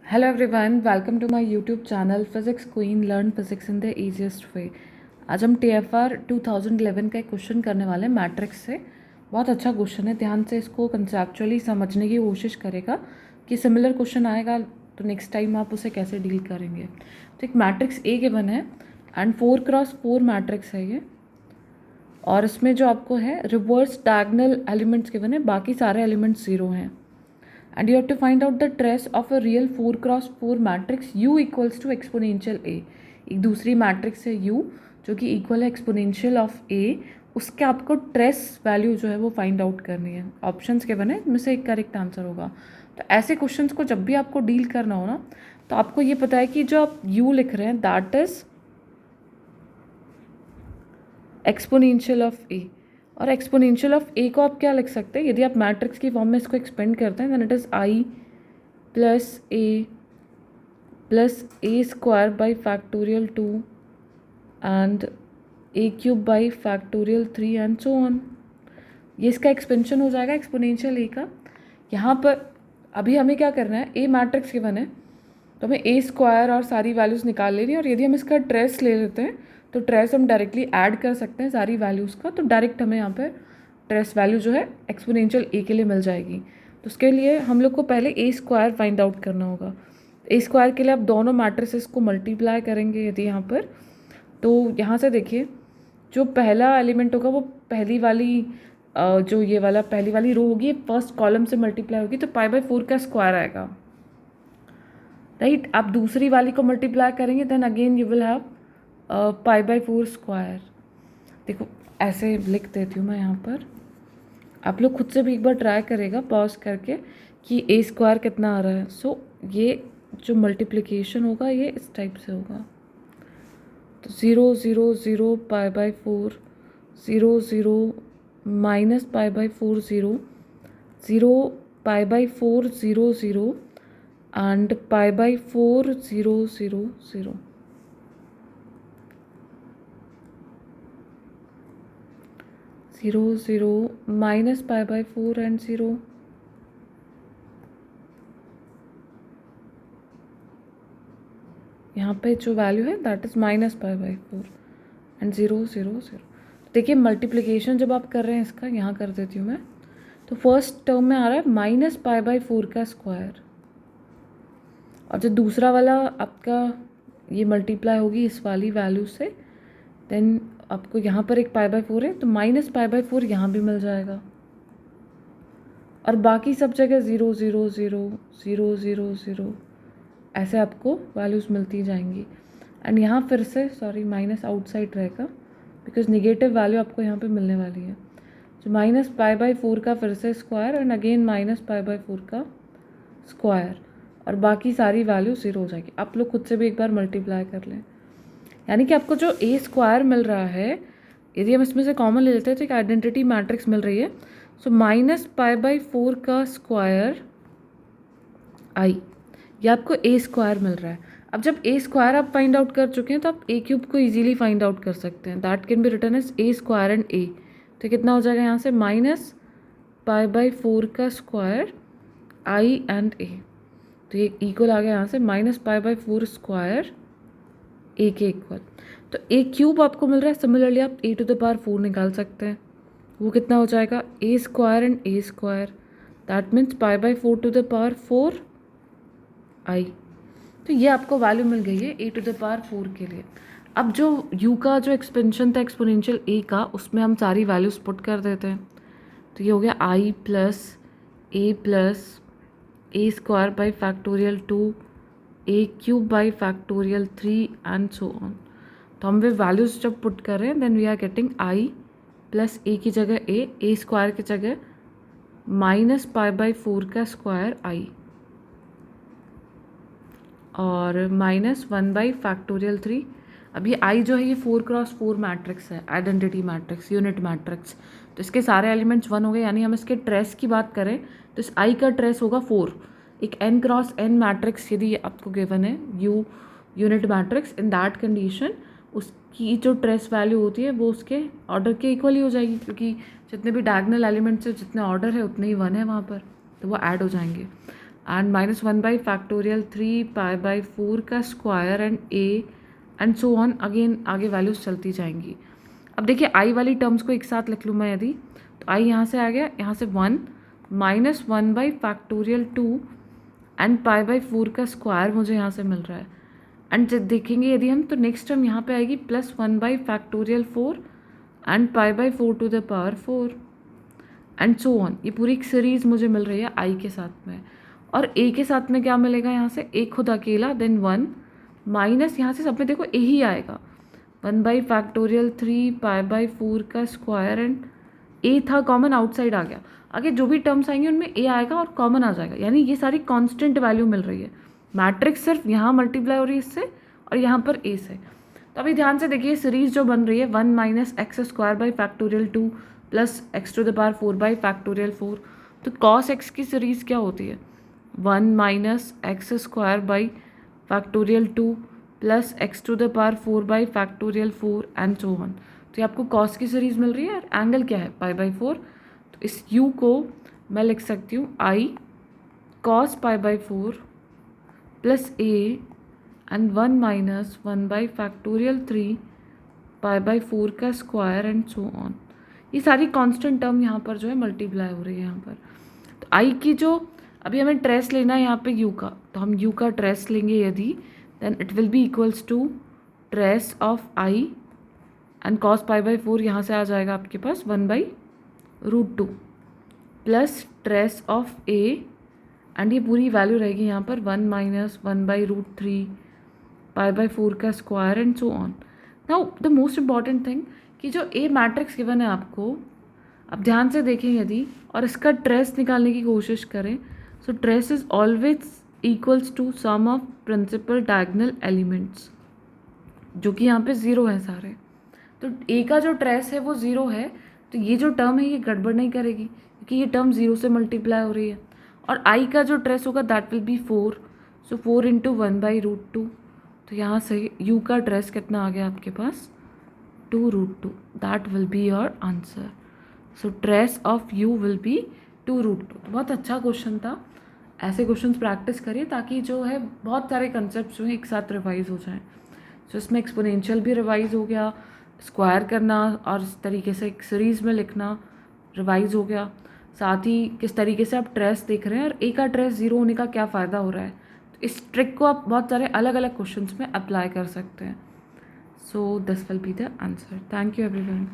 Hello everyone, welcome to my YouTube channel Physics Queen Learn Physics in the Easiest Way। आज हम TFR 2011 का एक question करने वाले हैं मैट्रिक्स से। बहुत अच्छा क्वेश्चन है, ध्यान से इसको कंसेप्चुअली समझने की कोशिश करेगा कि सिमिलर क्वेश्चन आएगा तो नेक्स्ट टाइम आप उसे कैसे डील करेंगे। तो एक मैट्रिक्स ए गिवन है एंड 4x4 मैट्रिक्स है ये, और इसमें जो आपको है रिवर्स डायगोनल एलिमेंट्स गिवन है, बाकी सारे एलिमेंट्स जीरो हैं। And you have to find out the trace of a real 4x4 matrix U equals to exponential A। एक दूसरी मैट्रिक्स है U जो कि इक्वल है एक्सपोनेंशियल ऑफ A, उसके आपको ट्रेस वैल्यू जो है वो फाइंड आउट करनी है। ऑप्शंस के बने इनमें से एक करेक्ट आंसर होगा। तो ऐसे क्वेश्चंस को जब भी आपको डील करना हो ना, तो आपको ये पता है कि जो आप U लिख रहे हैं that is exponential of A, और एक्सपोनेंशियल ऑफ ए को आप क्या लिख सकते हैं, यदि आप मैट्रिक्स की फॉर्म में इसको एक्सपेंड करते हैं then it is I plus A square by factorial 2 and A cube by factorial 3 and so on. ये इसका एक्सपेंशन हो जाएगा एक्सपोनेंशियल ए का। यहाँ पर अभी हमें क्या करना है, ए मैट्रिक्स गिवन है तो हमें ए स्क्वायर और सारी वैल्यूज़ निकाल लेनी है, और यदि हम इसका ट्रेस ले लेते हैं तो ट्रेस हम डायरेक्टली ऐड कर सकते हैं सारी वैल्यूज़ का, तो डायरेक्ट हमें यहाँ पर ट्रेस वैल्यू जो है एक्सपोनेंशियल ए के लिए मिल जाएगी। तो उसके लिए हम लोग को पहले ए स्क्वायर फाइंड आउट करना होगा। ए स्क्वायर के लिए आप दोनों मैट्रिसेस को मल्टीप्लाई करेंगे यदि यहाँ पर, तो यहाँ से देखिए जो पहला एलिमेंट होगा वो पहली वाली जो ये वाला पहली वाली रो होगी फर्स्ट कॉलम से मल्टीप्लाई होगी, तो π/4 का स्क्वायर आएगा, राइट। आप दूसरी वाली को मल्टीप्लाई करेंगे then again you will have π/4 square. देखो ऐसे लिख देती हूँ मैं यहाँ पर, आप लोग खुद से भी एक बार ट्राई करेगा पॉज करके कि ए स्क्वायर कितना आ रहा है। सो ये जो मल्टीप्लिकेशन होगा ये इस टाइप से होगा, तो 0 0 0 π/4 0 0 minus π/4 0 0 π/4 0 0 and π/4 0 0 0। Zero zero minus π/4 and 0, यहाँ पे जो वैल्यू है दैट इज़ माइनस π/4 एंड 0 0 0। देखिए मल्टीप्लिकेशन जब आप कर रहे हैं इसका, यहाँ कर देती हूँ मैं, तो फर्स्ट टर्म में आ रहा है माइनस π/4 का स्क्वायर, और जो दूसरा वाला आपका ये मल्टीप्लाई होगी इस वाली वैल्यू से, देन आपको यहाँ पर एक π/4 है तो माइनस π/4 यहाँ भी मिल जाएगा, और बाकी सब जगह 0 0 0 0 0 0 ऐसे आपको वैल्यूज़ मिलती जाएंगी। एंड यहाँ फिर से सॉरी माइनस आउटसाइड रहेगा बिकॉज निगेटिव वैल्यू आपको यहाँ पे मिलने वाली है। तो माइनस π/4 का फिर से स्क्वायर एंड अगेन माइनस π/4 का स्क्वायर, और बाकी सारी वैल्यू 0 हो जाएगी। आप लोग खुद से भी एक बार मल्टीप्लाई कर लें, यानी कि आपको जो ए स्क्वायर मिल रहा है यदि हम इसमें से कॉमन ले लेते हैं तो एक आइडेंटिटी मैट्रिक्स मिल रही है। सो माइनस π/4 का स्क्वायर आई, ये आपको ए स्क्वायर मिल रहा है। अब जब ए स्क्वायर आप फाइंड आउट कर चुके हैं तो आप ए क्यूब को इजीली फाइंड आउट कर सकते हैं, that can be written as A square and A. तो कितना हो जाएगा यहाँ से माइनस π/4 का स्क्वायर आई एंड ए, तो ये इक्वल आ गया यहाँ से माइनस π/4 स्क्वायर ए के इक्वल। तो ए क्यूब आपको मिल रहा है, सिमिलरली आप a⁴ निकाल सकते हैं, वो कितना हो जाएगा A square and A square, that means π/4 I. तो ये आपको वैल्यू मिल गई है a⁴ के लिए। अब जो u का जो एक्सपेंशन था एक्सपोनेंशियल a का, उसमें हम सारी वैल्यूज पुट कर देते हैं, तो ये हो गया i plus A square by factorial 2 A cube by factorial 3 and so on. तो हम वे वैल्यूज जब पुट कर रहे हैं then we are getting I plus A की जगह ए स्क्वायर की जगह माइनस π/4 का स्क्वायर आई, और माइनस 1/फैक्टोरियल 3। अब ये आई जो है ये 4x4 मैट्रिक्स है, आइडेंटिटी मैट्रिक्स, यूनिट मैट्रिक्स, तो इसके सारे एलिमेंट्स 1 हो गए। यानी हम इसके ट्रेस की बात करें तो इस आई का ट्रेस होगा 4। एक n×n मैट्रिक्स यदि आपको गिवन है you unit matrix, in that condition उसकी जो ट्रेस वैल्यू होती है वो उसके ऑर्डर के इक्वल ही हो जाएगी, क्योंकि जितने भी डायगोनल एलिमेंट्स है जितने ऑर्डर है उतने ही 1 है वहाँ पर, तो वो ऐड हो जाएंगे। एंड -1/3 π/4 का square and a and so on, again आगे वैल्यूज चलती जाएंगी। अब देखिए आई वाली टर्म्स को एक साथ लिख लूँ मैं यदि, तो आई यहाँ से आ गया, यहाँ से 1 -1/2 एंड π/4 का स्क्वायर मुझे यहाँ से मिल रहा है। एंड जब देखेंगे यदि हम, तो नेक्स्ट टर्म यहाँ पे आएगी +1/4 एंड π/4 एंड सो ऑन। ये पूरी एक सीरीज मुझे मिल रही है आई के साथ में। और ए के साथ में क्या मिलेगा यहाँ से, ए खुद अकेला, देन 1 माइनस यहाँ से सब में देखो ए ही आएगा, 1/3 π/4 का स्क्वायर एंड ए था कॉमन आउटसाइड आ गया। आगे जो भी टर्म्स आएंगे उनमें ए आएगा और कॉमन आ जाएगा, यानी ये सारी कांस्टेंट वैल्यू मिल रही है। मैट्रिक्स सिर्फ यहाँ मल्टीप्लाई हो रही है इससे और यहाँ पर ए से। तो अभी ध्यान से देखिए सीरीज जो बन रही है 1 -x² 2 प्लस x⁴/4। तो cos x की सीरीज क्या होती है, 1 -x² 2 plus x⁴/4 and so on. तो ये आपको cos की सीरीज मिल रही है और एंगल क्या है π/4। तो इस u को मैं लिख सकती हूँ i cos π/4 plus a and 1 -1/3 π/4 का स्क्वायर एंड सो ऑन। ये सारी कांस्टेंट टर्म यहाँ पर जो है मल्टीप्लाई हो रही है यहाँ पर। तो आई की जो अभी हमें ट्रेस लेना है यहाँ पे यू का, तो हम यू का ट्रेस लेंगे यदि, then it will be equals to trace of I and cos π/4 यहाँ से आ जाएगा आपके पास 1/√2 plus trace of A and ये पूरी वैल्यू रहेगी यहाँ पर 1 -1/√3 π/4 का square and so on. Now the most important thing कि जो ए मैट्रिक्स गिवन है आपको, अब ध्यान से देखें यदि और इसका ट्रेस निकालने की कोशिश करें, so trace is always equals to sum of principal diagonal elements, जो कि यहाँ पे ज़ीरो है सारे। तो ए का जो ट्रेस है वो ज़ीरो है, तो ये जो टर्म है ये गड़बड़ नहीं करेगी क्योंकि ये टर्म ज़ीरो से मल्टीप्लाई हो रही है। और आई का जो ट्रेस होगा दैट विल बी 4, सो 4 × 1/√2। तो यहाँ से यू का ट्रेस कितना आ गया आपके पास 2√2, that will be your answer. So trace of you will be 2√2। बहुत अच्छा क्वेश्चन था, ऐसे क्वेश्चंस प्रैक्टिस करिए ताकि जो है बहुत सारे कंसेप्ट जो है एक साथ रिवाइज हो जाएं। सो इसमें एक्सपोनेंशियल भी रिवाइज हो गया, स्क्वायर करना और इस तरीके से एक सीरीज़ में लिखना रिवाइज हो गया, साथ ही किस तरीके से आप ट्रेस देख रहे हैं और ए का ट्रेस ज़ीरो होने का क्या फ़ायदा हो रहा है। तो इस ट्रिक को आप बहुत सारे अलग अलग क्वेश्चंस में अप्लाई कर सकते हैं। So this will be the answer. Thank you everyone.